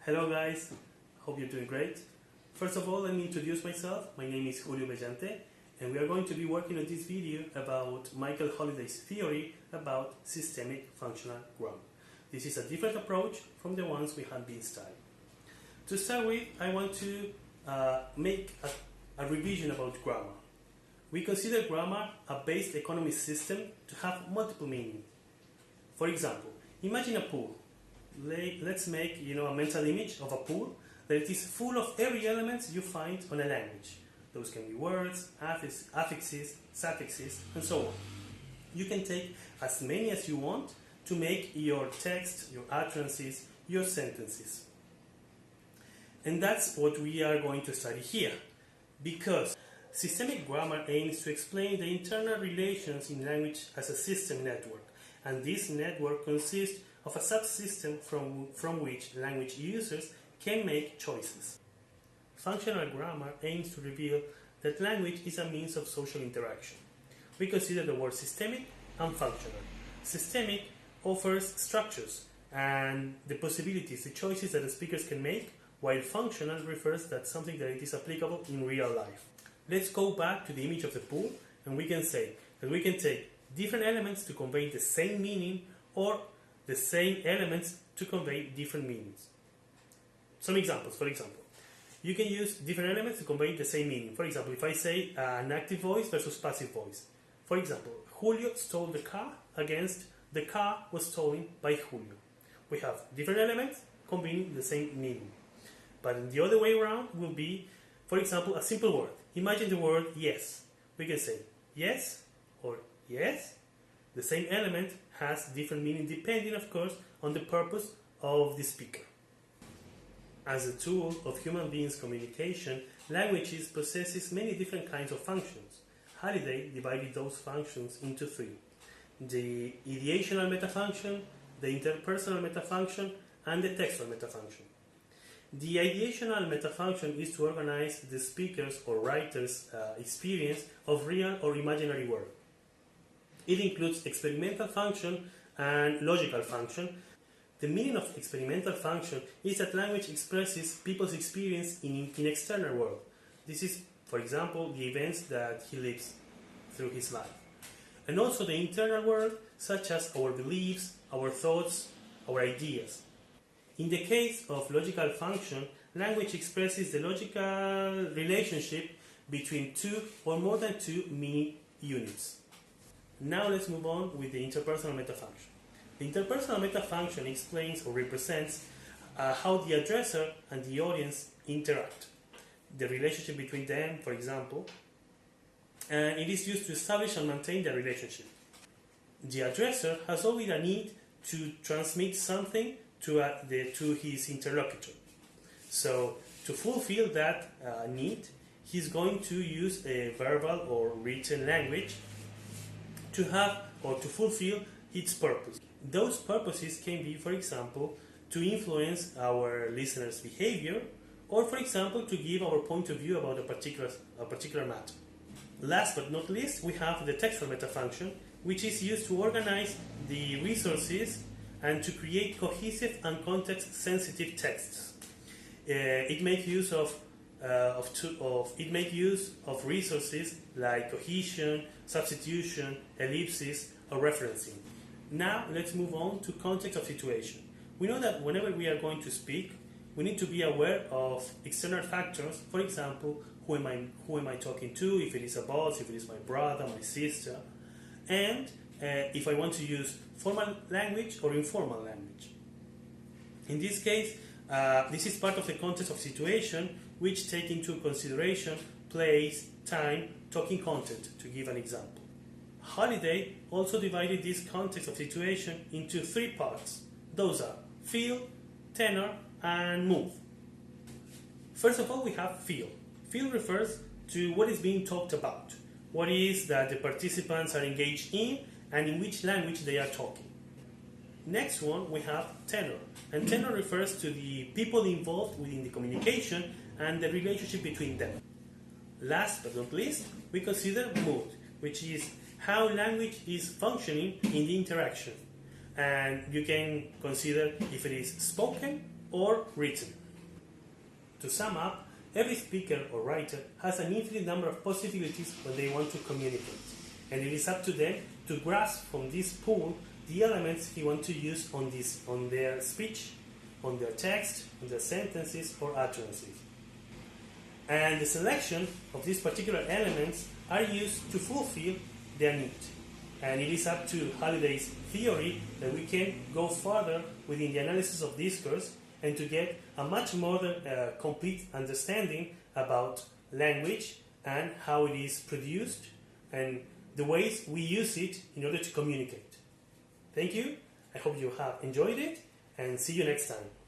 Hello guys, hope you're doing great. First of all, let me introduce myself. My name is Julio Bellante, and we are going to be working on this video about Michael Holliday's theory about systemic functional grammar. This is a different approach from the ones we have been studying. To start with, I want to make a revision about grammar. We consider grammar a based economy system to have multiple meanings. For example, imagine a pool. Let's make a mental image of a pool that it is full of every element you find on a language. Those can be words, affixes, suffixes, and so on. You can take as many as you want to make your text, your utterances, your sentences. And that's what we are going to study here, because systemic grammar aims to explain the internal relations in language as a system network, and this network consists of a subsystem from which language users can make choices. Functional grammar aims to reveal that language is a means of social interaction. We consider the word systemic and functional. Systemic offers structures and the possibilities, the choices that the speakers can make, while functional refers that something that it is applicable in real life. Let's go back to the image of the pool, and we can say that we can take different elements to convey the same meaning, or the same elements to convey different meanings. Some examples, for example. You can use different elements to convey the same meaning. For example, if I say an active voice versus passive voice. For example, Julio stole the car against the car was stolen by Julio. We have different elements conveying the same meaning. But in the other way around will be, for example, a simple word. Imagine the word yes. We can say yes or yes. The same element has different meaning depending, of course, on the purpose of the speaker. As a tool of human beings' communication, languages possesses many different kinds of functions. Halliday divided those functions into three: the ideational metafunction, the interpersonal metafunction, and the textual metafunction. The ideational metafunction is to organize the speaker's or writer's experience of real or imaginary world. It includes experimental function and logical function. The meaning of experimental function is that language expresses people's experience in external world. This is, for example, the events that he lives through his life. And also the internal world, such as our beliefs, our thoughts, our ideas. In the case of logical function, language expresses the logical relationship between two or more than two meaning units. Now let's move on with the interpersonal metafunction. The interpersonal metafunction explains or represents how the addresser and the audience interact. The relationship between them, for example, and it is used to establish and maintain the relationship. The addresser has always a need to transmit something to his interlocutor. So to fulfill that need, he's going to use a verbal or written language to have or to fulfill its purpose. Those purposes can be, for example, to influence our listeners' behavior, or for example, to give our point of view about a particular matter. Last but not least, we have the textual metafunction, which is used to organize the resources and to create cohesive and context-sensitive texts. It makes use of resources like cohesion, substitution, ellipsis, or referencing. Now let's move on to context of situation. We know that whenever we are going to speak, we need to be aware of external factors. For example, who am I talking to? If it is a boss, if it is my brother, my sister, and if I want to use formal language or informal language. In this case, this is part of the context of situation, which take into consideration place, time, talking content, to give an example. Halliday also divided this context of situation into three parts. Those are feel, tenor, and mood. First of all, we have feel. Feel refers to what is being talked about, what is that the participants are engaged in, and in which language they are talking. Next one, we have tenor, and tenor refers to the people involved within the communication and the relationship between them. Last but not least, we consider mood, which is how language is functioning in the interaction. And you can consider if it is spoken or written. To sum up, every speaker or writer has an infinite number of possibilities when they want to communicate, and it is up to them to grasp from this pool the elements he wants to use on their speech, on their text, on their sentences or utterances. And the selection of these particular elements are used to fulfill their need. And it is up to Holiday's theory that we can go further within the analysis of discourse and to get a much more complete understanding about language and how it is produced and the ways we use it in order to communicate. Thank you. I hope you have enjoyed it, and see you next time.